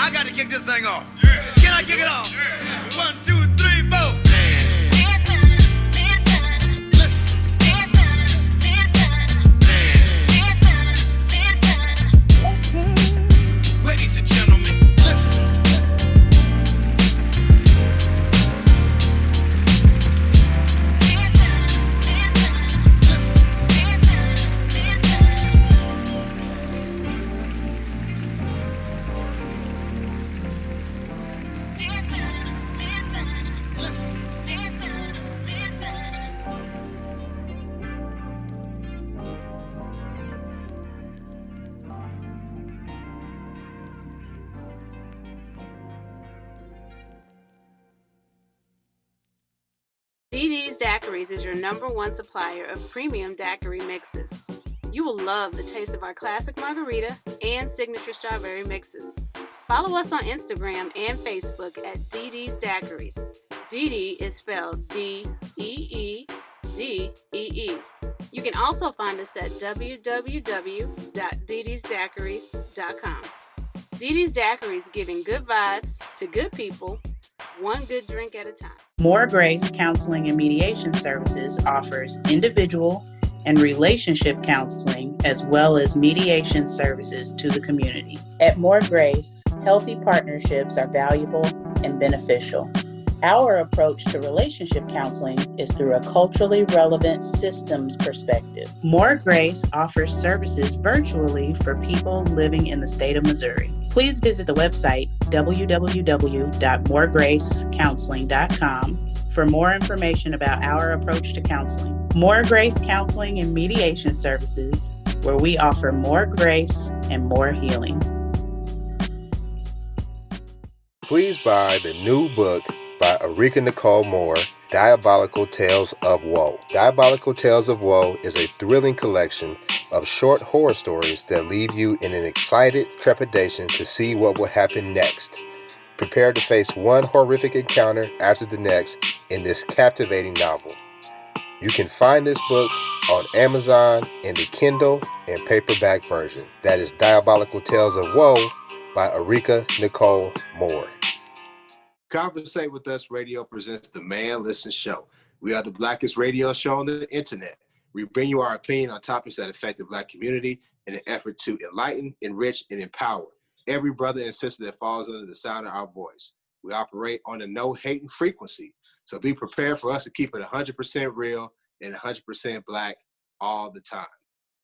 I got to kick this thing off. Can I kick it off? 1, 2, 3, 4. Ladies and gentlemen, listen. Dee Dee's Daiquiris is your #1 supplier of premium daiquiri mixes. You will love the taste of our classic margarita and signature strawberry mixes. Follow us on Instagram and Facebook at Dee Dee's Daiquiris. Dee Dee is spelled D-E-E-D-E-E. You can also find us at www.deedesdaiquiris.com. Dee Dee's Daiquiris, giving good vibes to good people, one good drink at a time. More Grace Counseling and Mediation Services offers individual and relationship counseling as well as mediation services to the community. At More Grace, healthy partnerships are valuable and beneficial. Our approach to relationship counseling is through a culturally relevant systems perspective. More Grace offers services virtually for people living in the state of Missouri. Please visit the website www.moregracecounseling.com for more information about our approach to counseling. More Grace Counseling and Mediation Services, where we offer more grace and more healing. Please buy the new book by Arika Nicole Moore, Diabolical Tales of Woe. Diabolical Tales of Woe is a thrilling collection of short horror stories that leave you in an excited trepidation to see what will happen next. Prepare to face one horrific encounter after the next in this captivating novel. You can find this book on Amazon in the Kindle and paperback version. That is Diabolical Tales of Woe by Arika Nicole Moore. Conversate with Us Radio presents the Man Listen Show. We are the blackest radio show on the internet. We bring you our opinion on topics that affect the black community in an effort to enlighten, enrich, and empower every brother and sister that falls under the sound of our voice. We operate on a no-hating frequency, so be prepared for us to keep it 100% real and 100% black all the time.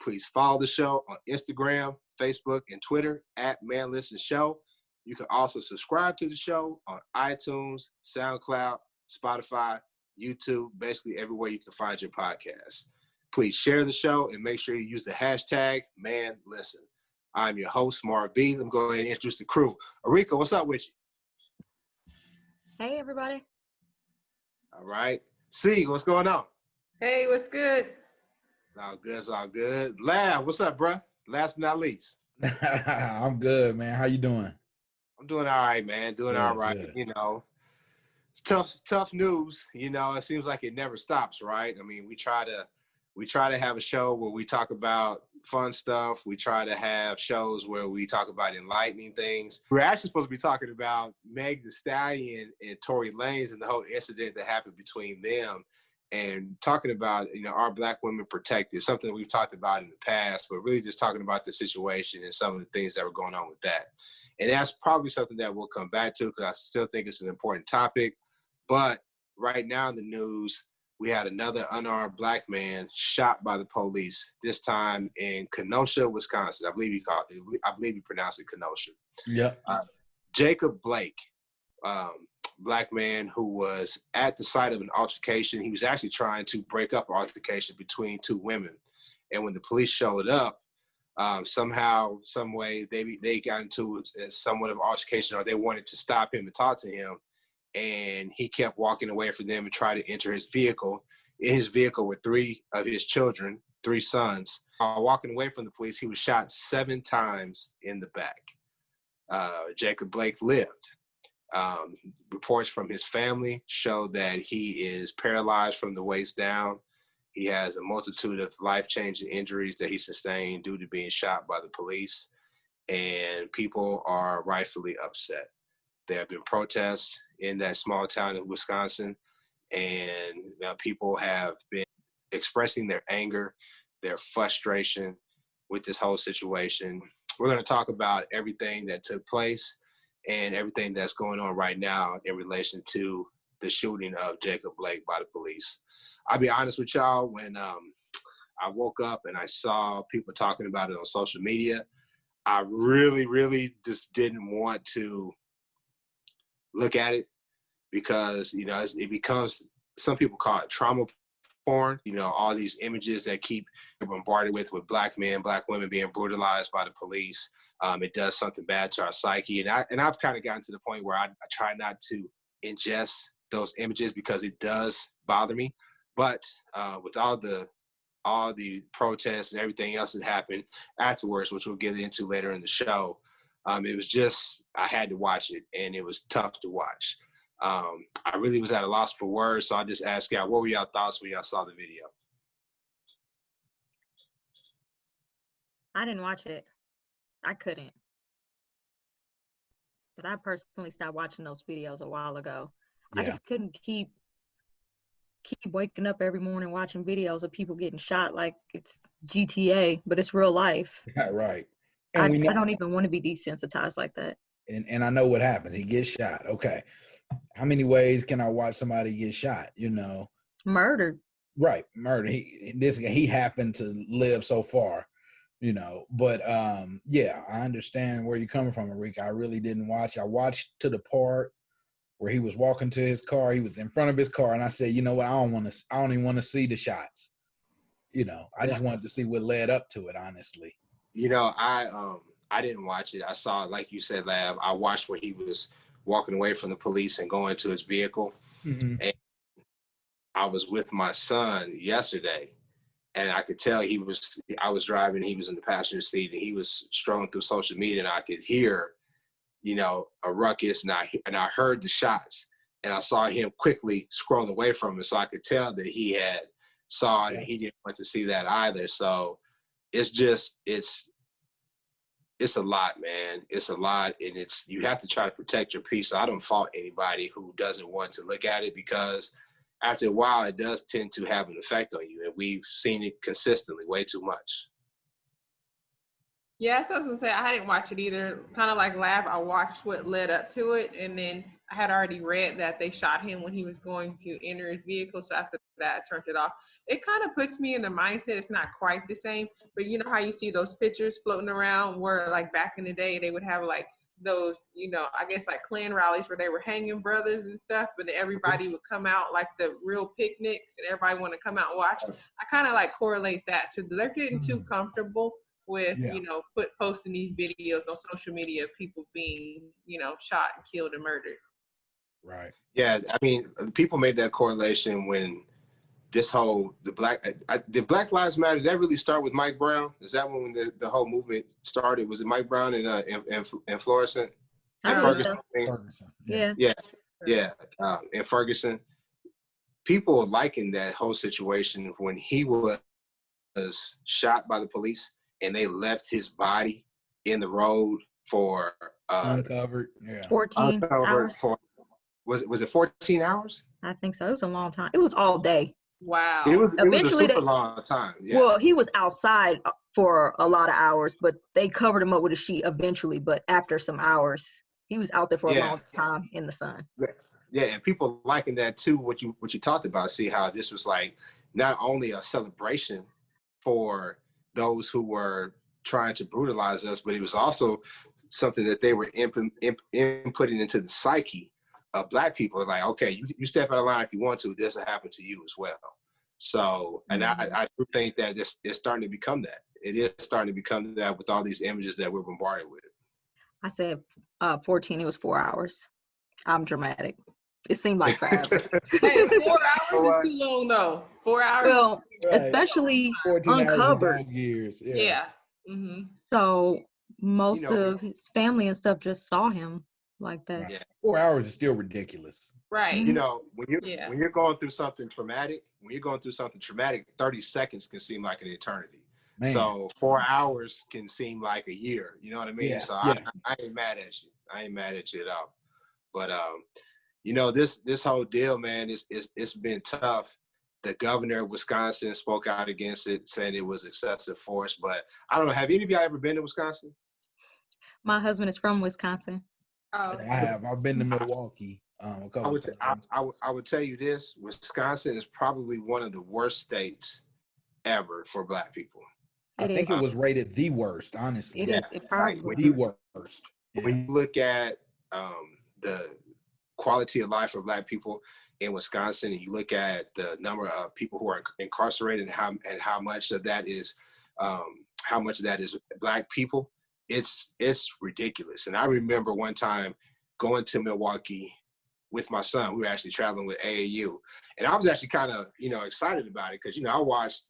Please follow the show on Instagram, Facebook, and Twitter at Man Listen Show. You can also subscribe to the show on iTunes, SoundCloud, Spotify, YouTube, basically everywhere you can find your podcasts. Please share the show and make sure you use the hashtag ManListen. I'm your host, Mark B. Let me go ahead and introduce the crew. Arika, what's up with you? Hey, everybody. All right. C, what's going on? Hey, what's good? It's all good, it's all good. Lab, what's up, bruh? Last but not least. I'm good, man. How you doing? I'm doing all right, man. Doing all right. Good. You know, it's tough news. You know, it seems like it never stops, right? I mean, we try to have a show where we talk about fun stuff. We try to have shows where we talk about enlightening things. We're actually supposed to be talking about Meg Thee Stallion and Tory Lanez and the whole incident that happened between them, and talking about, you know, are black women protected? Something we've talked about in the past, but really just talking about the situation and some of the things that were going on with that. And that's probably something that we'll come back to because I still think it's an important topic. But right now in the news, we had another unarmed black man shot by the police, this time in Kenosha, Wisconsin. I believe he pronounced it Kenosha. Yeah. Jacob Blake, black man who was at the site of an altercation. He was actually trying to break up an altercation between two women. And when the police showed up, somehow, some way, they got into somewhat of an altercation, or they wanted to stop him and talk to him. And he kept walking away from them and tried to enter his vehicle. In his vehicle were 3 of his children, 3 sons. Walking away from the police, he was shot 7 times in the back. Jacob Blake lived. Reports from his family show that he is paralyzed from the waist down. He has a multitude of life-changing injuries that he sustained due to being shot by the police. and people are rightfully upset. There have been protests in that small town of Wisconsin, and people have been expressing their anger, their frustration with this whole situation. We're going to talk about everything that took place and everything that's going on right now in relation to the shooting of Jacob Blake by the police. I'll be honest with y'all, when I woke up and I saw people talking about it on social media, I really just didn't want to look at it because, it becomes, some people call it trauma porn, all these images that keep bombarded with black men, black women being brutalized by the police. It does something bad to our psyche. And I've kind of gotten to the point where I try not to ingest those images because it does bother me. But with all the protests and everything else that happened afterwards, which we'll get into later in the show, it was just, I had to watch it, and it was tough to watch. I really was at a loss for words, so I just asked y'all, what were y'all thoughts when y'all saw the video? I didn't watch it. I couldn't. But I personally stopped watching those videos a while ago. Yeah. I just couldn't keep waking up every morning watching videos of people getting shot like it's GTA, but it's real life. Right. I And we know, don't even want to be desensitized like that. and I know what happens. He gets shot. Okay. How many ways can I watch somebody get shot? Murdered. Right. Murder. He happened to live so far, but yeah, I understand where you're coming from, Enrique. I really didn't watch. I watched to the part where he was walking to his car. He was in front of his car, and I said, you know what? I don't even want to see the shots. I just wanted to see what led up to it, honestly. I didn't watch it. I saw, like you said, Lab, I watched when he was walking away from the police and going to his vehicle. Mm-hmm. And I was with my son yesterday, and I could tell I was driving, he was in the passenger seat, and he was strolling through social media, and I could hear, a ruckus, and I heard the shots, and I saw him quickly scroll away from it, so I could tell that he had saw it, and he didn't want to see that either. So it's a lot, man. It's a lot, and you have to try to protect your peace. So I don't fault anybody who doesn't want to look at it, because after a while, it does tend to have an effect on you, and we've seen it consistently way too much. Yeah, so I was gonna say I didn't watch it either. Kind of like Lab, I watched what led up to it, and then I had already read that they shot him when he was going to enter his vehicle. So after that, I turned it off. It kind of puts me in the mindset. It's not quite the same, but you know how you see those pictures floating around where, like, back in the day, they would have like those, I guess like Klan rallies where they were hanging brothers and stuff, but everybody would come out, like the real picnics, and everybody want to come out and watch. I kind of like correlate that to they're getting too comfortable with, posting these videos on social media of people being, shot and killed and murdered. Right. Yeah, I mean, people made that correlation when this whole, did Black Lives Matter, did that really start with Mike Brown? Is that when the whole movement started? Was it Mike Brown and Florissant? And Ferguson? Ferguson. Yeah. In Ferguson. People liken that whole situation when he was shot by the police and they left his body in the road for uncovered. Yeah. 14 hours. Was it 14 hours? I think so. It was a long time. It was all day. Wow. It was a super long time. Yeah. Well, he was outside for a lot of hours, but they covered him up with a sheet eventually. But after some hours, he was out there for a long time in the sun. Yeah, and people liken that to what you talked about. See how this was like not only a celebration for those who were trying to brutalize us, but it was also something that they were inputting into the psyche of Black people. Like, okay, you step out of line if you want to, this will happen to you as well. So, and I do think that it's starting to become that. It is starting to become that with all these images that we're bombarded with. I said 14, it was 4 hours. I'm dramatic. It seemed like forever. Hey, 4 hours is too long, though. 4 hours. Well, especially uncovered. Years. Yeah. Mm-hmm. So most of his family and stuff just saw him like that. Right. Yeah. 4 hours is still ridiculous. Right. When you're going through something traumatic, 30 seconds can seem like an eternity. Man. So 4 hours can seem like a year. You know what I mean? Yeah, So yeah. I ain't mad at you. I ain't mad at you at all. But you know, this whole deal, man, it's been tough. The governor of Wisconsin spoke out against it, saying it was excessive force. But I don't know. Have any of y'all ever been to Wisconsin? My husband is from Wisconsin. Oh, I have. I've been to Milwaukee a couple of times. I would tell you this: Wisconsin is probably one of the worst states ever for Black people. I think it was rated the worst, honestly. It is. It probably the worst. Yeah. When you look at the quality of life for Black people in Wisconsin, and you look at the number of people who are incarcerated and how much of that is Black people, it's ridiculous. And I remember one time going to Milwaukee with my son. We were actually traveling with AAU, and I was actually kind of excited about it because I watched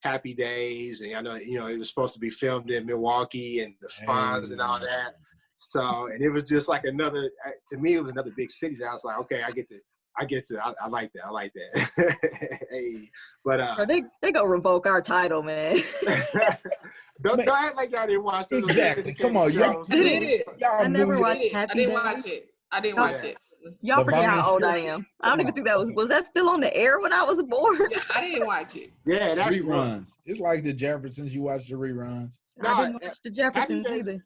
Happy Days, and I know it was supposed to be filmed in Milwaukee and the Fonz and all that. So, and it was just like to me, it was another big city that I was like, okay, I like that. I like that. Hey, but they gonna revoke our title, man. don't act like y'all didn't watch this. Exactly. Come on, y'all. I never watched Happy Days. I didn't watch it. Y'all forget how old I am. I don't even think was that still on the air when I was born? Yeah, I didn't watch it. Yeah, that's reruns. It's like the Jeffersons. You watch the reruns. I didn't watch the Jeffersons either.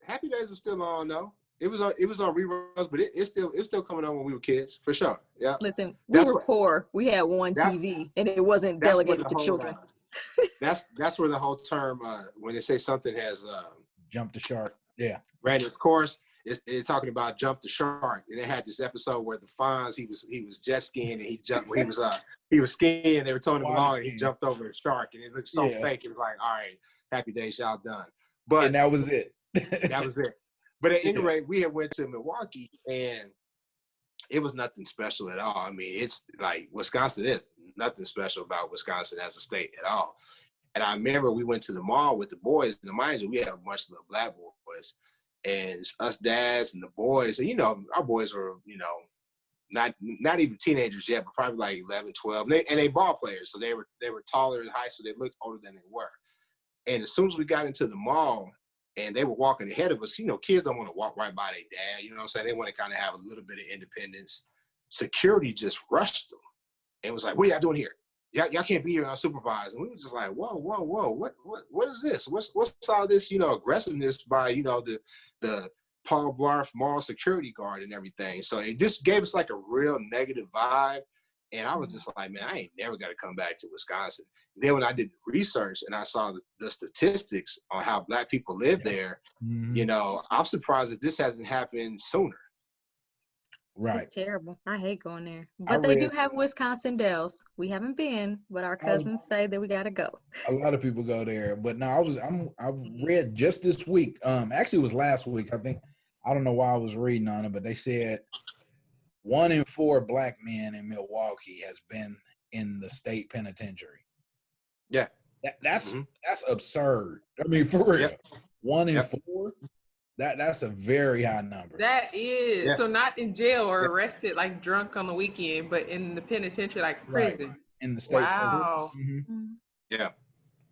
Happy Days was still on though. It was on reruns, but it's still coming on when we were kids for sure. Yeah. Listen, we were poor. We had one TV, and it wasn't delegated to children. That's where the whole term when they say something has jumped the shark. Yeah. Ran its course. It's talking about jump the shark, and they had this episode where the Fonz he was jet skiing and he jumped. He was skiing. They were towing him along, and he jumped over a shark, and it looked so fake. It was like, all right, Happy Days, y'all done. But and that was it. That was it. But at any rate, we had went to Milwaukee, and it was nothing special at all. I mean, it's like Wisconsin is nothing special about Wisconsin as a state at all. And I remember we went to the mall with the boys, and mind you, we have a bunch of little Black boys. And it's us dads and the boys, and our boys were, not even teenagers yet, but probably like 11, 12. And they ball players, so they were taller in height, so they looked older than they were. And as soon as we got into the mall, and they were walking ahead of us, kids don't want to walk right by their dad. You know what I'm saying? They want to kind of have a little bit of independence. Security just rushed them, and was like, "What are y'all doing here? Y'all can't be here unsupervised." And we were just like, "Whoa, what is this? What's all this, aggressiveness by, the Paul Blart moral security guard and everything?" So it just gave us like a real negative vibe. And I was just like, man, I ain't never got to come back to Wisconsin. Then when I did the research and I saw the statistics on how Black people live there, I'm surprised that this hasn't happened sooner. Right. It's terrible. I hate going there. But they do have Wisconsin Dells. We haven't been, but our cousins say that we got to go. A lot of people go there. But no, I read just this week. Actually, it was last week. I don't know why I was reading on it, but they said 1 in 4 Black men in Milwaukee has been in the state penitentiary. Yeah. That's absurd. I mean, for real. Yep. 1 in 4? That's a very high number. That is. So not in jail or arrested like drunk on the weekend, but in the penitentiary, like prison. Right. In the state wow. prison. Mm-hmm. Yeah.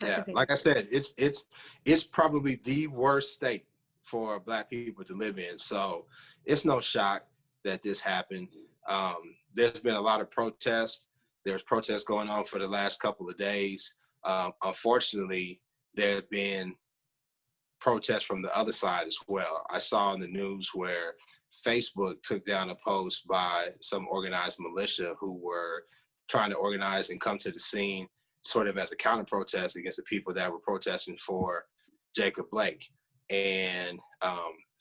Yeah. Like I said, it's probably the worst state for Black people to live in. So it's no shock that this happened. There's been a lot of protests. There's protests going on for the last couple of days. Unfortunately, there have been protests from the other side as well. I saw in the news where Facebook took down a post by some organized militia who were trying to organize and come to the scene sort of as a counter protest against the people that were protesting for Jacob Blake. And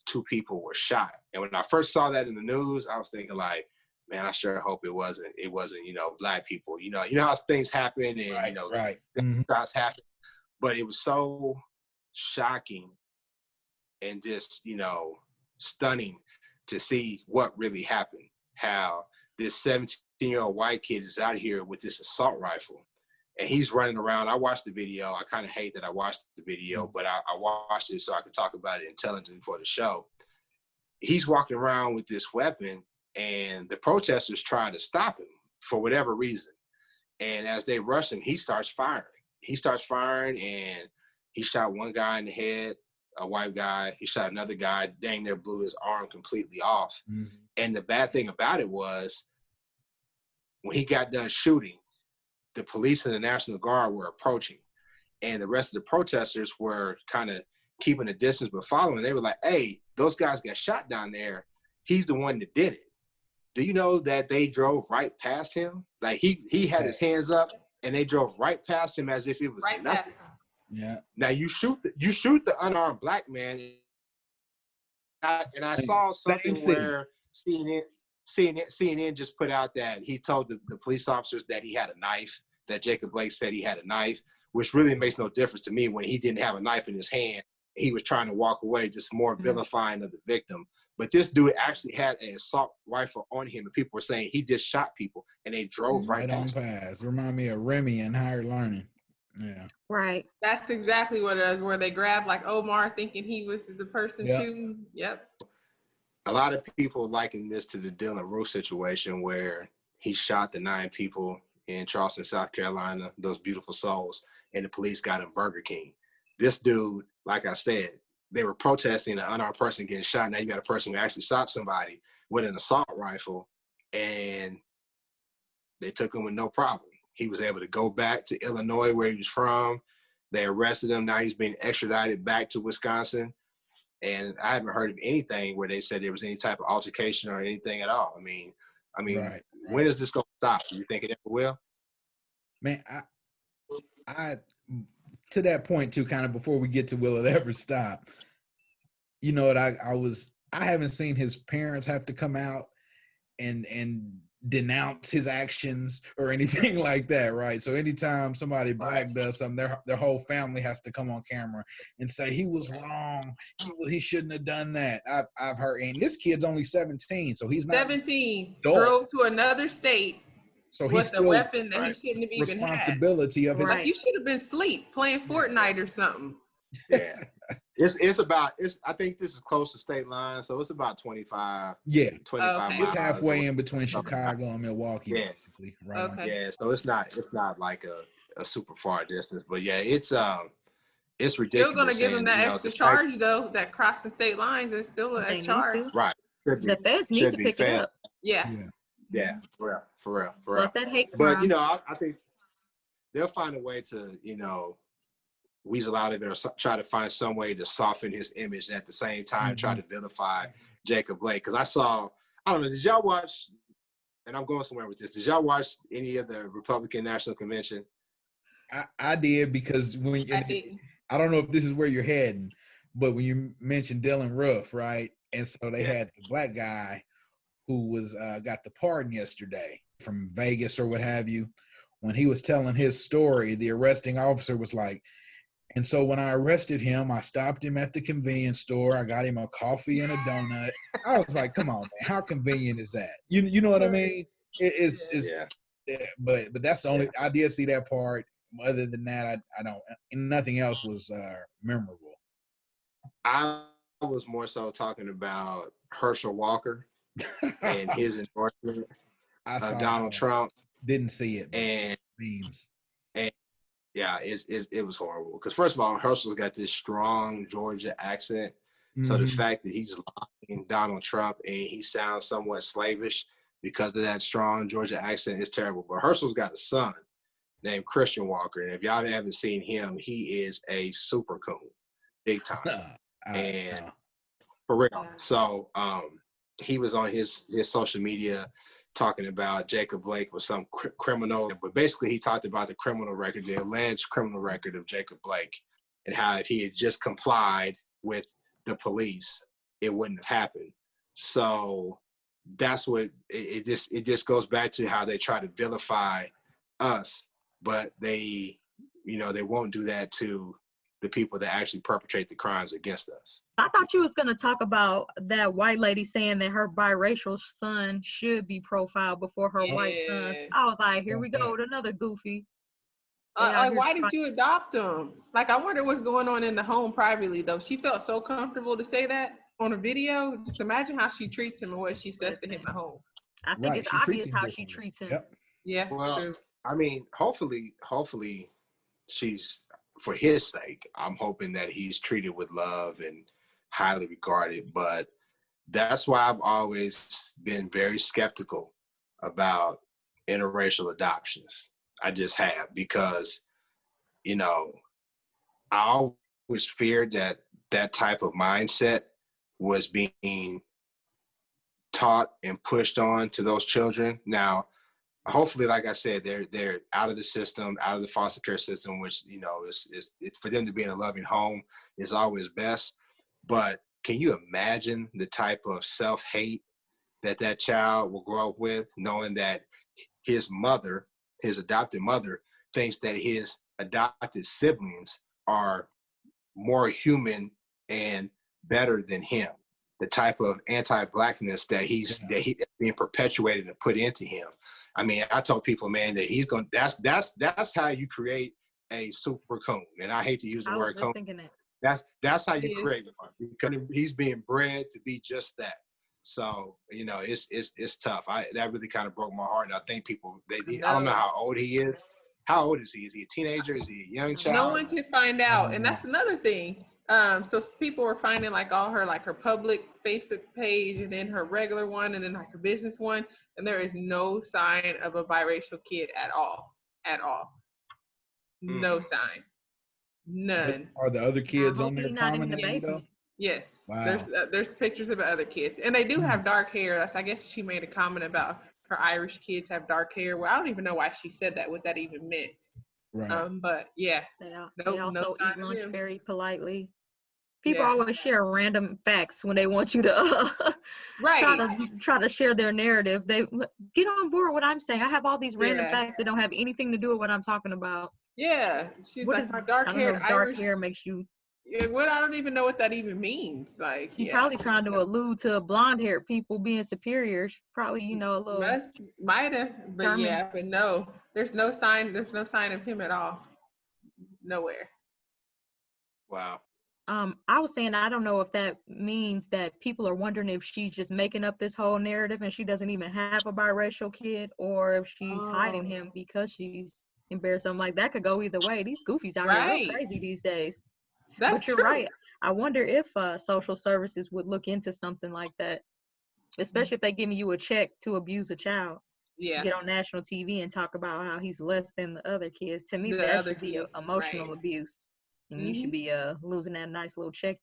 2 people were shot. And when I first saw that in the news, I was thinking like, man, I sure hope it wasn't, Black people. You know how things happen and shots happen. But it was so shocking and just, stunning to see what really happened. How this 17-year-old white kid is out here with this assault rifle. And he's running around. I watched the video. I kind of hate that I watched the video, but I watched it so I could talk about it intelligently for the show. He's walking around with this weapon, and the protesters trying to stop him for whatever reason. And as they rush him, he starts firing. he starts firing, and he shot one guy in the head, a white guy. He shot another guy, dang near blew his arm completely off. Mm-hmm. And the bad thing about it was, when he got done shooting, the police and the National Guard were approaching, and the rest of the protesters were kind of keeping a distance but following. They were like, hey, those guys got shot down there. He's the one that did it. Do you know that they drove right past him? Like, he had his hands up, and they drove right past him as if it was right nothing. Past him. Yeah. Now you shoot the unarmed black man, and I saw something where CNN just put out that he told the police officers that he had a knife, that Jacob Blake said he had a knife, which really makes no difference to me when he didn't have a knife in his hand. He was trying to walk away, just more vilifying of the victim. But this dude actually had an assault rifle on him, and people were saying he just shot people, and they drove right past him. Remind me of Remy and Higher Learning. Yeah. Right. That's exactly what it is, where they grabbed like Omar thinking he was the person shooting. Yep. A lot of people liken this to the Dylan Roof situation, where he shot the 9 people in Charleston, South Carolina, those beautiful souls, and the police got him Burger King. This dude, like I said, they were protesting an unarmed person getting shot. Now you got a person who actually shot somebody with an assault rifle, and they took him with no problem. He was able to go back to Illinois, where he was from. They arrested him. Now he's being extradited back to Wisconsin. And I haven't heard of anything where they said there was any type of altercation or anything at all. I mean, right. When is this going to stop? Do you think it ever will? Man, I to that point too, kind of before we get to will it ever stop, you know what, I haven't seen his parents have to come out and denounce his actions or anything like that, right? So anytime somebody black does something, their whole family has to come on camera and say he was wrong, he shouldn't have done that. I've heard, and this kid's only 17, so he's not 17. Drove to another state. So with a weapon that he shouldn't have even had. Responsibility of his. Like, you should have been asleep playing Fortnite or something. Yeah. I think this is close to state line, so it's about 25. Yeah. 25 okay. miles. It's halfway in between Chicago and Milwaukee, basically. Right. Okay. Yeah, so it's not like a super far distance, but yeah, it's ridiculous. Still gonna give him that extra charge though, that crossing state lines is still a charge. Right. The feds need to pick it up. Yeah. Yeah, for real. Plus that hate crime. But I think they'll find a way to, weasel out of it, or try to find some way to soften his image, and at the same time try to vilify Jacob Blake. Because I don't know, did y'all watch, and I'm going somewhere with this, did y'all watch any of the Republican National Convention? I did, because I don't know if this is where you're heading, but when you mentioned Dylan Roof, right? And so they had the black guy who was got the pardon yesterday from Vegas or what have you. When he was telling his story, the arresting officer was like, and so when I arrested him, I stopped him at the convenience store. I got him a coffee and a donut. I was like, come on, man, how convenient is that? You know what I mean? But that's the only, I did see that part. Other than that, I don't, nothing else was memorable. I was more so talking about Herschel Walker and his endorsement of Donald Trump. Didn't see it. And memes. And yeah, it was horrible. Because first of all, Herschel's got this strong Georgia accent. So the fact that he's lying Donald Trump and he sounds somewhat slavish because of that strong Georgia accent is terrible. But Herschel's got a son named Christian Walker. And if y'all haven't seen him, he is a super coon. Big time. For real. So he was on his social media talking about Jacob Blake was some criminal, but basically he talked about the alleged criminal record of Jacob Blake, and how if he had just complied with the police, it wouldn't have happened. So that's what it just goes back to, how they try to vilify us, but they won't do that to the people that actually perpetrate the crimes against us. I thought you was going to talk about that white lady saying that her biracial son should be profiled before her white son. I was like, here we go with another goofy. Why did you adopt him? Like, I wonder what's going on in the home privately, though. She felt so comfortable to say that on a video. Just imagine how she treats him and what she says to him at home. I think it's obvious how she treats him. Yep. Yeah. Well, true. I mean, hopefully for his sake, I'm hoping that he's treated with love and highly regarded. But that's why I've always been very skeptical about interracial adoptions. I just have, because, you know, I always feared that that type of mindset was being taught and pushed on to those children. Now, hopefully, like I said, they're out of the system, out of the foster care system, which, you know, is for them to be in a loving home is always best. But can you imagine the type of self-hate that child will grow up with, knowing that his mother, his adopted mother, thinks that his adopted siblings are more human and better than him? The type of anti-blackness that he's being perpetuated and put into him. I mean, I told people, man, that he's going. That's how you create a super coon. And I hate to use the word coon. I was just thinking that. That's how you create one, because he's being bred to be just that. So, you know, it's tough. That really kind of broke my heart. And I think people, I don't know how old he is. How old is he? Is he a teenager? Is he a young child? No one can find out, and that's another thing. So people were finding like all her, like her public Facebook page, and then her regular one, and then like her business one, and there is no sign of a biracial kid at all. No sign, none. Are the other kids on there not in the commenting though? basement. Yes, Wow. There's pictures of other kids, and they do have dark hair. I guess she made a comment about her Irish kids have dark hair. Well, I don't even know why she said that, what that even meant. Right. But yeah, they also eat lunch very politely. People always share random facts when they want you to try to share their narrative. They get on board with what I'm saying. I have all these random facts that don't have anything to do with what I'm talking about. Yeah, she's like, my dark hair makes you. Yeah, I don't even know what that even means. Like, she's probably trying to allude to blonde-haired people being superior. Probably, you know, a little. Might have, but German. But no, there's no sign. There's no sign of him at all. Nowhere. Wow. I was saying, I don't know if that means that people are wondering if she's just making up this whole narrative and she doesn't even have a biracial kid, or if she's hiding him because she's embarrassed. Something like that could go either way. These goofies out here real crazy these days. But you're right. I wonder if social services would look into something like that, especially if they're giving you a check to abuse a child. Yeah. Get on national TV and talk about how he's less than the other kids. To me, that should be emotional abuse. And you should be losing that nice little check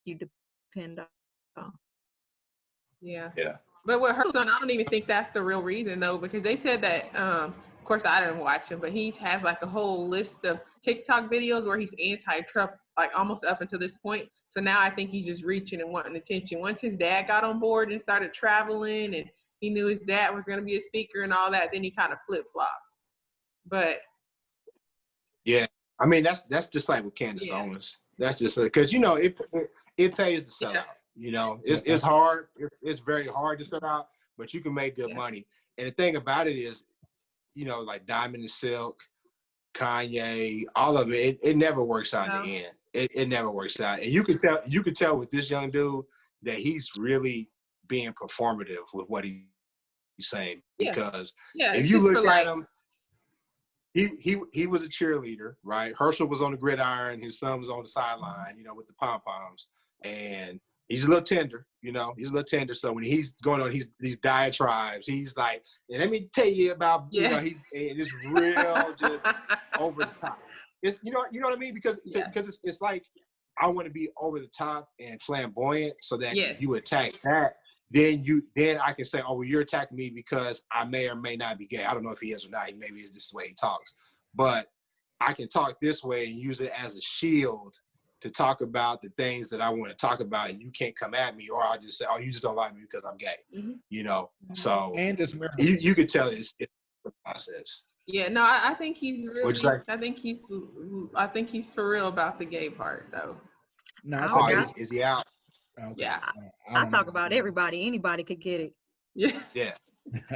you depend on. Yeah. But with her son, I don't even think that's the real reason, though, because they said that, of course, I didn't watch him, but he has like a whole list of TikTok videos where he's anti-Trump, like almost up until this point. So now I think he's just reaching and wanting attention. Once his dad got on board and started traveling, and he knew his dad was going to be a speaker and all that, then he kind of flip-flopped. But yeah. I mean, that's just like with Candace Owens. That's just because, you know, it pays to sell out. You know, it's hard. It's very hard to sell out, but you can make good money. And the thing about it is, you know, like Diamond and Silk, Kanye, all of it, it never works out in the end. It never works out. And you could tell with this young dude that he's really being performative with what he's saying. Because if you look at him, he was a cheerleader, right? Herschel was on the gridiron. His son was on the sideline, you know, with the pom-poms. And he's a little tender, you know. He's a little tender. So when he's going on these diatribes, he's like, and let me tell you about, you know, it's real just over the top. It's you know what I mean? Because it's like, I want to be over the top and flamboyant so that you attack that. Then I can say, oh, well, you're attacking me because I may or may not be gay. I don't know if he is or not. Maybe it's just the way he talks. But I can talk this way and use it as a shield to talk about the things that I want to talk about, and you can't come at me, or I'll just say, oh, you just don't like me because I'm gay. You know? So and you could tell it's a process. Yeah, no, I think he's really I think he's for real about the gay part though. No, is he out? Okay. Yeah, I talk about everybody. Anybody could get it. Yeah,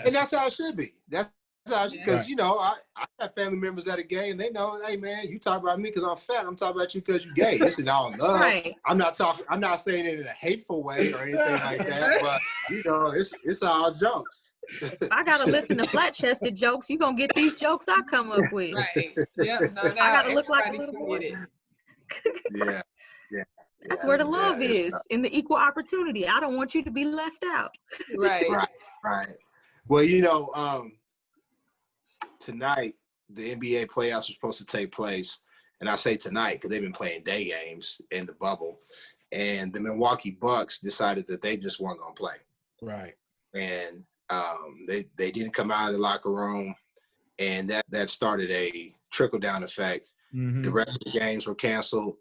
and that's how it should be. That's how because you know I have family members that are gay, and they know, hey man, you talk about me because I'm fat. I'm talking about you because you're gay. It's in all love. Right. I'm not saying it in a hateful way or anything like that. But you know, it's all jokes. If I gotta listen to flat-chested jokes, you gonna get these jokes I come up with. Right. Yep. No, I now gotta look like a everybody little can boy. get it. Yeah. Yeah. That's Yeah. where the love it's is, in the equal opportunity. I don't want you to be left out. Right. right. Well, tonight the NBA playoffs are supposed to take place, and I say tonight because they've been playing day games in the bubble, and the Milwaukee Bucks decided that they just weren't going to play. Right. And they didn't come out of the locker room, and that started a trickle down effect. Mm-hmm. The rest of the games were canceled.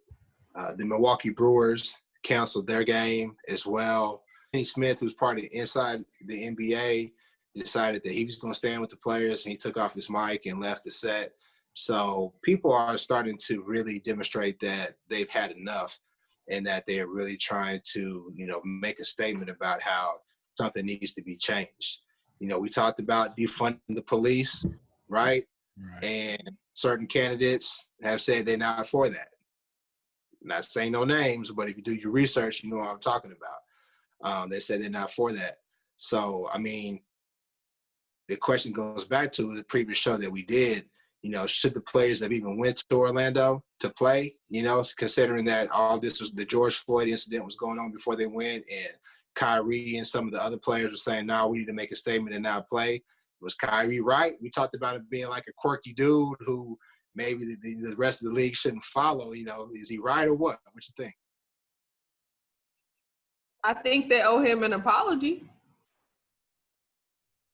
The Milwaukee Brewers canceled their game as well. Kenny Smith, who's part of inside the NBA, decided that he was going to stand with the players, and he took off his mic and left the set. So people are starting to really demonstrate that they've had enough, and that they are really trying to, make a statement about how something needs to be changed. We talked about defunding the police, right? Right. And certain candidates have said they're not for that. Not saying no names, but if you do your research, you know what I'm talking about. They said they're not for that. So, I mean, the question goes back to the previous show that we did. Should the players have even went to Orlando to play, considering that all this was the George Floyd incident was going on before they went, and Kyrie and some of the other players were saying, no, we need to make a statement and not play. Was Kyrie right? We talked about it being like a quirky dude who maybe the rest of the league shouldn't follow. Is he right or what? What you think? I think they owe him an apology.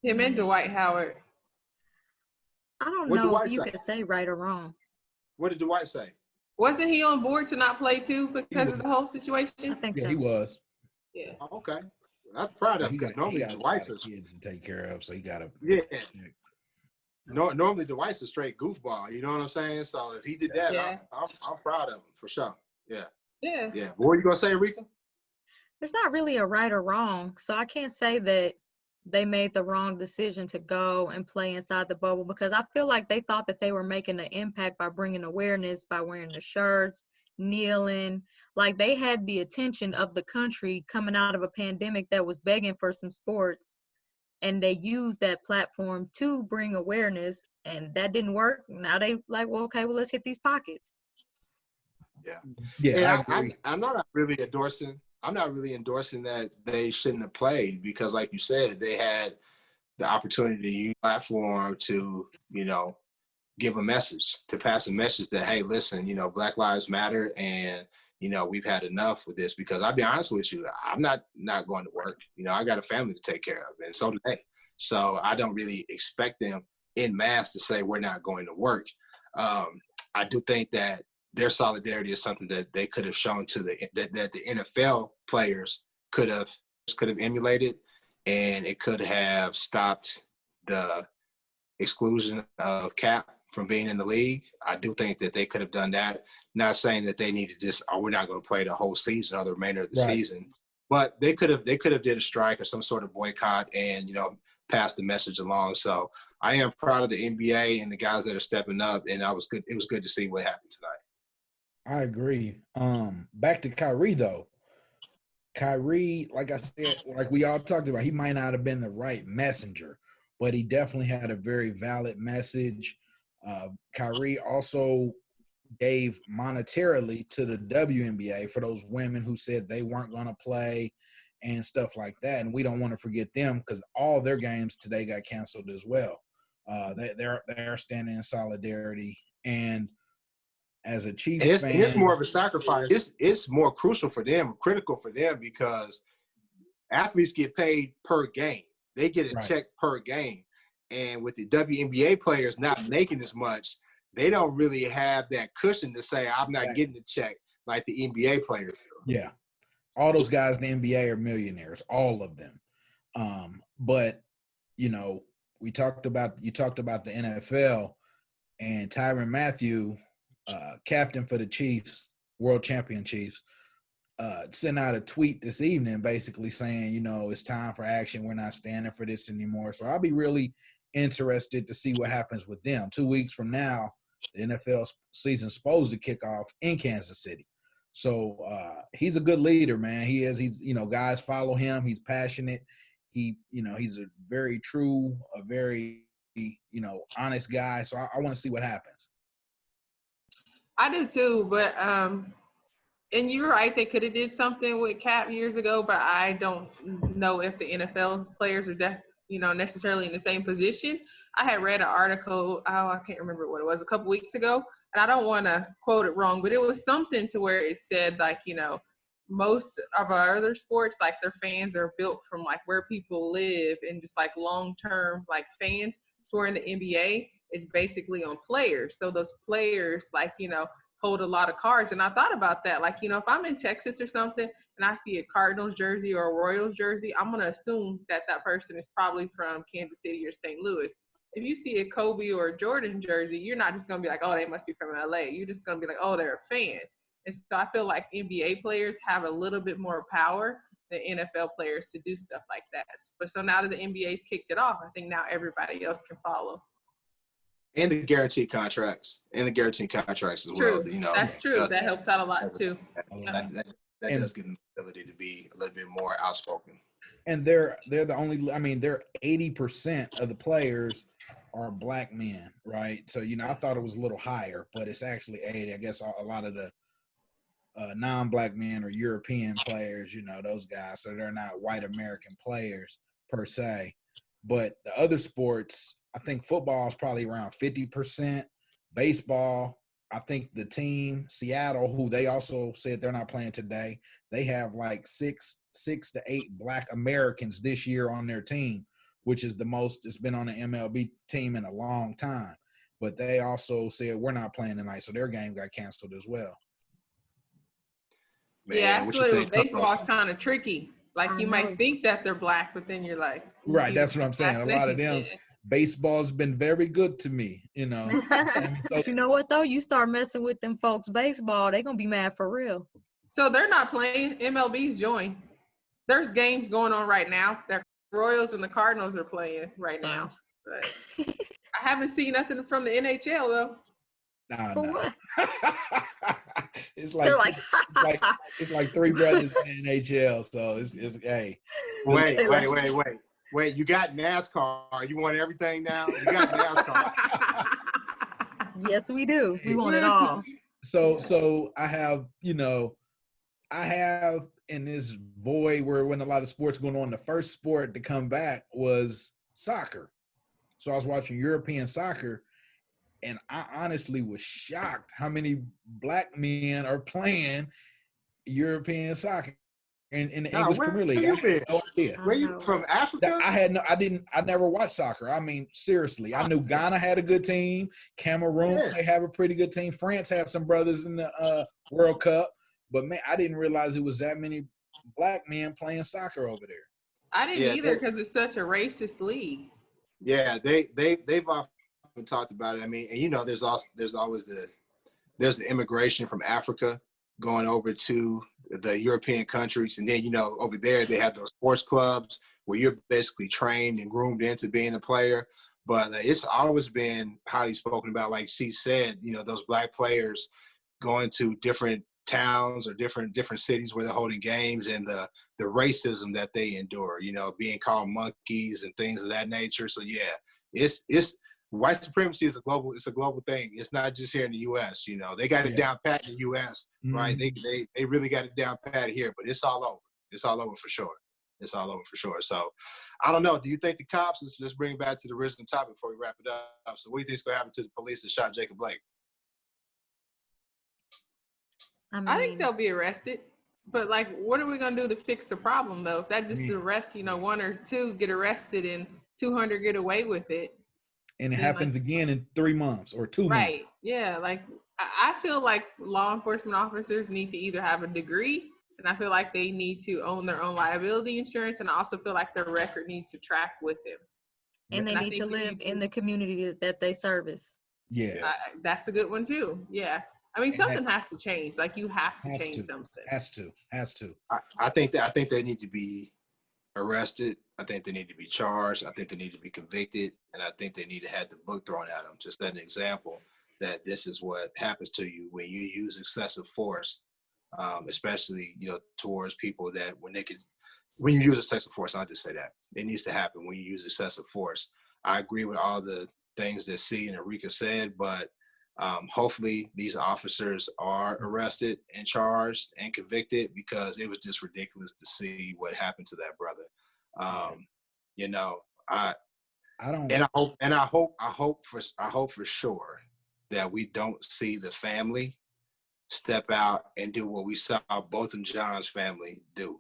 Him and Dwight Howard. I don't What know Dwight if you say? could say right or wrong. What did Dwight say? Wasn't he on board to not play too because of the whole situation? I think Yeah, so. he was. Yeah. Oh, okay. That's proud of him He because got normally a lot Dwight's of kids to take care of, so he got to. Yeah. Normally Dwight's a straight goofball. You know what I'm saying? So if he did that, Yeah. I'm proud of him for sure. Yeah. Yeah. Yeah. What were you gonna say, Rika? There's not really a right or wrong, so I can't say that they made the wrong decision to go and play inside the bubble, because I feel like they thought that they were making an impact by bringing awareness, by wearing the shirts, kneeling. Like, they had the attention of the country coming out of a pandemic that was begging for some sports, and they used that platform to bring awareness, and that didn't work. Now they like, well, okay, well, let's hit these pockets. Yeah, I agree. I'm not really endorsing. I'm not really endorsing that they shouldn't have played, because, like you said, they had the opportunity to use the platform to, give a message, to pass a message that, hey, listen, Black Lives Matter, and we've had enough with this. Because I'll be honest with you, I'm not going to work. I got a family to take care of, and so do they. So I don't really expect them en masse to say we're not going to work. I do think that their solidarity is something that they could have shown to that the NFL players could have emulated, and it could have stopped the exclusion of Cap from being in the league. I do think that they could have done that. Not saying that they need to just, we're not going to play the whole season or the remainder of the season, but they could have did a strike or some sort of boycott and pass the message along. So I am proud of the NBA and the guys that are stepping up, and it was good to see what happened tonight. I agree. Back to Kyrie though. Kyrie, like I said, like we all talked about, he might not have been the right messenger, but he definitely had a very valid message. Kyrie also gave monetarily to the WNBA for those women who said they weren't going to play and stuff like that. And we don't want to forget them, because all their games today got canceled as well. They're standing in solidarity. And as a Chiefs fan, it's more of a sacrifice. It's more crucial for them, critical for them, because athletes get paid per game. They get a check per game. And with the WNBA players not making as much, they don't really have that cushion to say, I'm not getting a check like the NBA players do. Yeah. All those guys in the NBA are millionaires, all of them. But, you talked about the NFL, and Tyrann Mathieu, captain for the Chiefs, world champion Chiefs, sent out a tweet this evening basically saying, it's time for action. We're not standing for this anymore. So I'll be really interested to see what happens with them. 2 weeks from now, the NFL season's supposed to kick off in Kansas City. So he's a good leader, man. He's guys follow him. He's passionate. He's a very true, a very, honest guy. So I want to see what happens. I do too, but and you're right, they could have did something with Cap years ago, but I don't know if the NFL players are necessarily in the same position. I had read an article, I can't remember what it was, a couple weeks ago, and I don't want to quote it wrong, but it was something to where it said like, most of our other sports, like their fans are built from like where people live and just like long-term like fans. So in the NBA, it's basically on players. So those players like, hold a lot of cards. And I thought about that. Like, if I'm in Texas or something and I see a Cardinals jersey or a Royals jersey, I'm going to assume that that person is probably from Kansas City or St. Louis. If you see a Kobe or a Jordan jersey, you're not just going to be like, oh, they must be from LA. You're just going to be like, oh, they're a fan. And so I feel like NBA players have a little bit more power than NFL players to do stuff like that. But so now that the NBA's kicked it off, I think now everybody else can follow. And the guaranteed contracts. And the guaranteed contracts as True. well. That's true. That helps out a lot too. That does give them the ability to be a little bit more outspoken. And they're the only, they're 80% of the players are black men, right? So, I thought it was a little higher, but it's actually 80. I guess a lot of the non-black men or European players, those guys. So they're not white American players per se. But the other sports, I think football is probably around 50%. Baseball, I think the team, Seattle, who they also said they're not playing today, they have like six to eight black Americans this year on their team, which is the most it's been on an MLB team in a long time. But they also said we're not playing tonight, so their game got canceled as well. Man, yeah, I feel like baseball is kind of tricky. Like you might think that they're black, but then you're like, right. That's what I'm saying. A lot of them, baseball's been very good to me, But you know what though? You start messing with them folks' baseball, they're gonna be mad for real. So they're not playing. MLB's joined. There's games going on right now. The Royals and the Cardinals are playing right now. But I haven't seen nothing from the NHL though. No. It's like three brothers in NHL. So it's hey. Wait. You got NASCAR. You want everything now? You got NASCAR. Yes, we do. We want it all. So I have in this void where when a lot of sports going on, the first sport to come back was soccer. So I was watching European soccer. And I honestly was shocked how many black men are playing European soccer in the English Premier League. I had no idea. Were you from Africa? I never watched soccer. Seriously, I knew Ghana had a good team. Cameroon, they have a pretty good team. France had some brothers in the World Cup. But man, I didn't realize it was that many black men playing soccer over there. I didn't either because it's such a racist league. Yeah, they've often talked about it. And there's always the immigration from Africa going over to the European countries, and then over there they have those sports clubs where you're basically trained and groomed into being a player. But it's always been highly spoken about, like she said, those black players going to different towns or different cities where they're holding games, and the racism that they endure, being called monkeys and things of that nature. So yeah, it's white supremacy is a global thing. It's not just here in the U.S. They got it down pat in the U.S. Right? They really got it down pat here, but it's all over. It's all over for sure. It's all over for sure. So I don't know. Do you think the cops? Let's just bring it back to the original topic before we wrap it up. So what do you think is going to happen to the police that shot Jacob Blake? I think they'll be arrested. But what are we gonna do to fix the problem though? If that just arrests, one or two get arrested and 200 get away with it. And it happens again in 3 months or 2 months. Right. Yeah. I feel like law enforcement officers need to either have a degree, and I feel like they need to own their own liability insurance, and I also feel like their record needs to track with them. And they need to live in the community that they service. Yeah. That's a good one too. Yeah. Something has to change. You have to change something. Has to. I think they need to be arrested. I think they need to be charged. I think they need to be convicted. And I think they need to have the book thrown at them. Just an example that this is what happens to you when you use excessive force, especially, towards people that when they could when you use excessive force, I'll just say that. It needs to happen when you use excessive force. I agree with all the things that C and Erika said, but hopefully these officers are arrested and charged and convicted, because it was just ridiculous to see what happened to that brother. You know, I don't, and I hope for sure that we don't see the family step out and do what we saw Botham Jean's family do.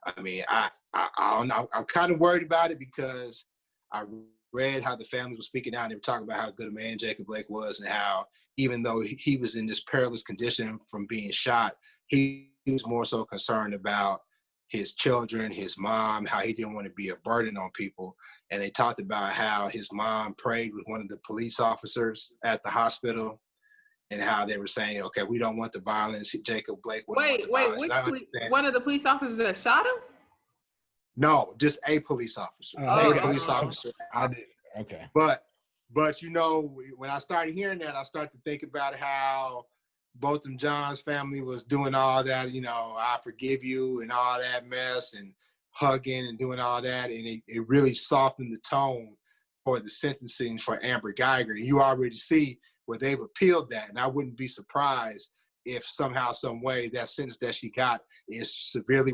I mean, I don't know. I'm kind of worried about it, because I read how the family was speaking out, and they were talking about how good a man Jacob Blake was, and how even though he was in this perilous condition from being shot, he was more so concerned about his children, his mom, how he didn't want to be a burden on people. And they talked about how his mom prayed with one of the police officers at the hospital, and how they were saying, okay, we don't want the violence. Jacob Blake wouldn't want the violence. One of the police officers that shot him? No, just a police officer. Officer. I did. Okay. But you know, when I started hearing that, I started to think about how Botham Jean's family was doing all that, you know, I forgive you and all that mess, and hugging and doing all that. And it really softened the tone for the sentencing for Amber Geiger. And you already see where they've appealed that. And I wouldn't be surprised if somehow, some way, that sentence that she got is greatly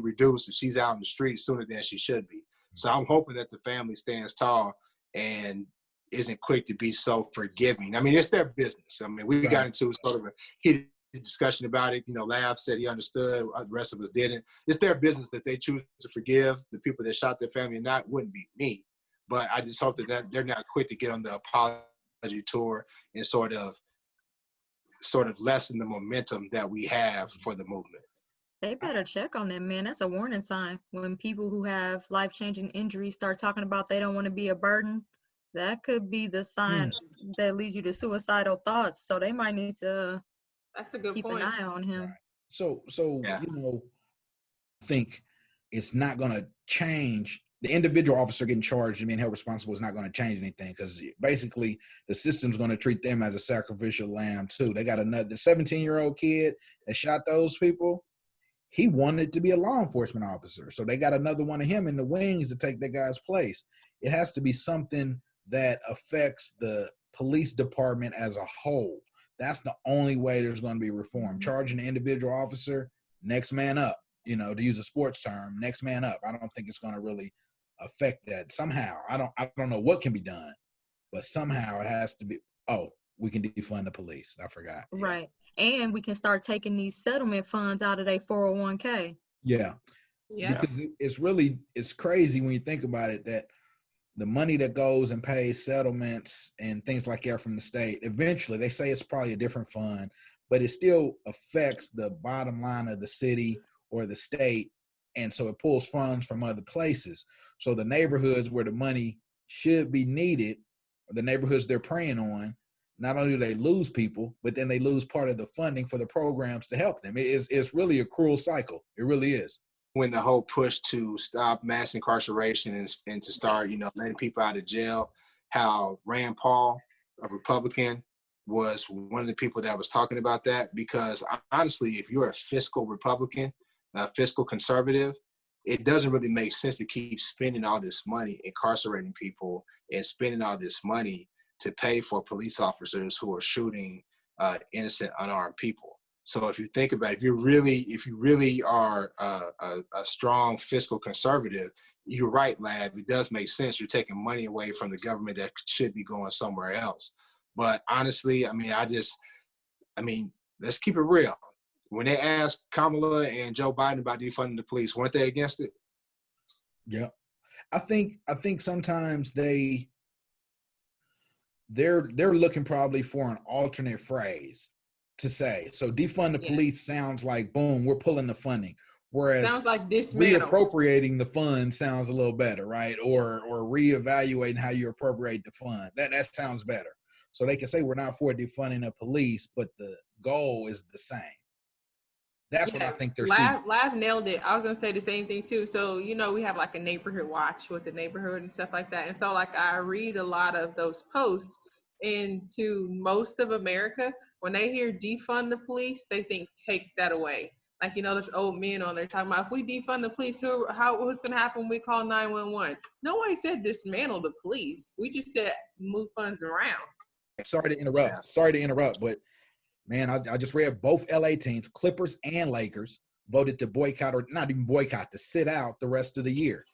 reduced, and she's out in the street sooner than she should be. So I'm hoping that the family stands tall and isn't quick to be so forgiving. I mean, it's their business. I mean, we got into sort of a heated discussion about it. You know, Lab said he understood, the rest of us didn't. It's their business that they choose to forgive the people that shot their family, and that wouldn't be me. But I just hope that they're not quick to get on the apology tour and sort of lessen the momentum that we have for the movement. They better check on that, man. That's a warning sign. When people who have life-changing injuries start talking about they don't want to be a burden, that could be the sign that leads you to suicidal thoughts. So they might need to That's a good keep point. an eye on him. Right. So you know, I think it's not going to change. The individual officer getting charged and being held responsible is not going to change anything, because basically the system's going to treat them as a sacrificial lamb too. They got another 17-year-old kid that shot those people. He wanted to be a law enforcement officer, so they got another one of him in the wings to take that guy's place. It has to be something that affects the police department as a whole. That's the only way there's going to be reform. Charging the individual officer, next man up, you know, to use a sports term, next man up. I don't think it's going to really affect that. Somehow, I don't know what can be done, but somehow it has to be, we can defund the police. I forgot. Right. And we can start taking these settlement funds out of their 401k. Yeah. Because it's crazy when you think about it, that the money that goes and pays settlements and things like that from the state, eventually they say it's probably a different fund, but it still affects the bottom line of the city or the state. And so it pulls funds from other places. So the neighborhoods where the money should be needed, the neighborhoods they're preying on, not only do they lose people, but then they lose part of the funding for the programs to help them. It's really a cruel cycle. It really is. When the whole push to stop mass incarceration and to start, you know, letting people out of jail, how Rand Paul, a Republican, was one of the people that was talking about that. Because honestly, if you're a fiscal Republican, a fiscal conservative, it doesn't really make sense to keep spending all this money incarcerating people and spending all this money to pay for police officers who are shooting innocent, unarmed people. So if you think about it, if you really are a strong fiscal conservative, you're right, Lab. It does make sense. You're taking money away from the government that should be going somewhere else. But honestly, I mean, let's keep it real. When they asked Kamala and Joe Biden about defunding the police, weren't they against it? Yeah. I think sometimes they're looking probably for an alternate phrase to say. So defund the police sounds like, boom, we're pulling the funding. Whereas sounds like dismantle. Reappropriating the fund sounds a little better, right? Or reevaluating how you appropriate the fund. That sounds better. So they can say we're not for defunding the police, but the goal is the same. That's what I think they're Lav nailed it. I was gonna say the same thing too. So, you know, we have like a neighborhood watch with the neighborhood and stuff like that. And so like I read a lot of those posts, and to most of America, when they hear defund the police, they think take that away. Like, there's old men on there talking about if we defund the police, what's going to happen when we call 911? Nobody said dismantle the police. We just said move funds around. Sorry to interrupt, but man, I just read both LA teams, Clippers and Lakers, voted to boycott, or not even boycott, to sit out the rest of the year.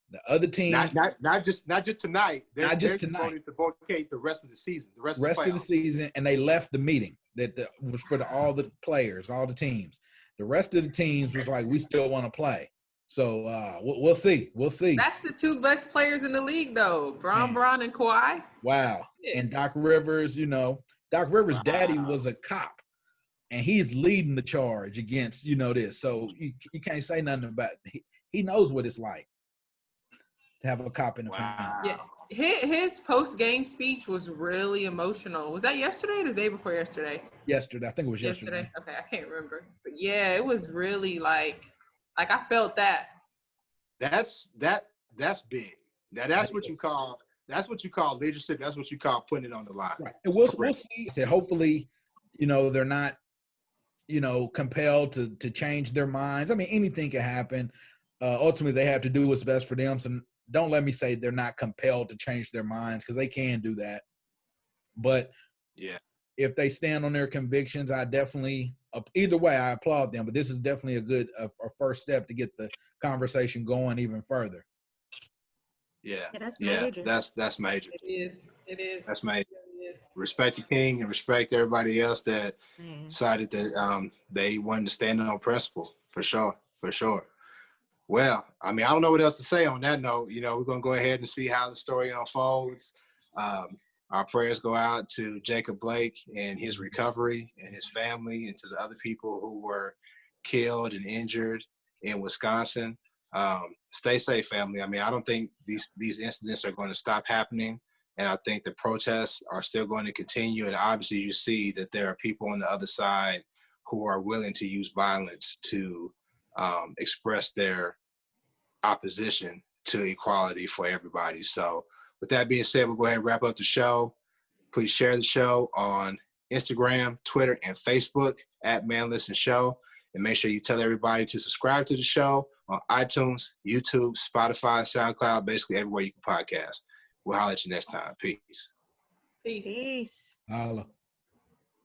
The other team, not just tonight. Not just tonight. Voted to boycott the rest of the season. The rest of the season, and they left the meeting that was for all the players, all the teams. The rest of the teams was like, we still want to play. So we'll see. We'll see. That's the two best players in the league, though. Braun and Kawhi. Wow. Yeah. And Doc Rivers, Doc Rivers' daddy was a cop, and he's leading the charge against, this. So you can't say nothing about it. He knows what it's like to have a cop in the family. Yeah. His post-game speech was really emotional. Was that yesterday or the day before yesterday? Yesterday. I think it was yesterday. Okay, I can't remember. But yeah, it was really like I felt that. That's big. That's what you call leadership. That's what you call putting it on the line. Right. And we'll see. So hopefully, they're not, compelled to change their minds. I mean, anything can happen. Ultimately, they have to do what's best for them. So don't let me say they're not compelled to change their minds, because they can do that. But yeah, if they stand on their convictions, I definitely, either way, I applaud them. But this is definitely a good first step to get the conversation going even further. Yeah, that's major. That's major. It is. That's major. Respect the king and respect everybody else that decided that they wanted to stand on principle. For sure. Well, I mean, I don't know what else to say on that note. We're going to go ahead and see how the story unfolds. Our prayers go out to Jacob Blake and his recovery and his family, and to the other people who were killed and injured in Wisconsin. Stay safe, family. I mean, I don't think these incidents are going to stop happening, and I think the protests are still going to continue. And obviously, you see that there are people on the other side who are willing to use violence to express their opposition to equality for everybody. So with that being said, we'll go ahead and wrap up the show. Please share the show on Instagram, Twitter, and Facebook at Man Listen Show. And make sure you tell everybody to subscribe to the show on iTunes, YouTube, Spotify, SoundCloud, basically everywhere you can podcast. We'll holler at you next time. Peace. Peace. Holla.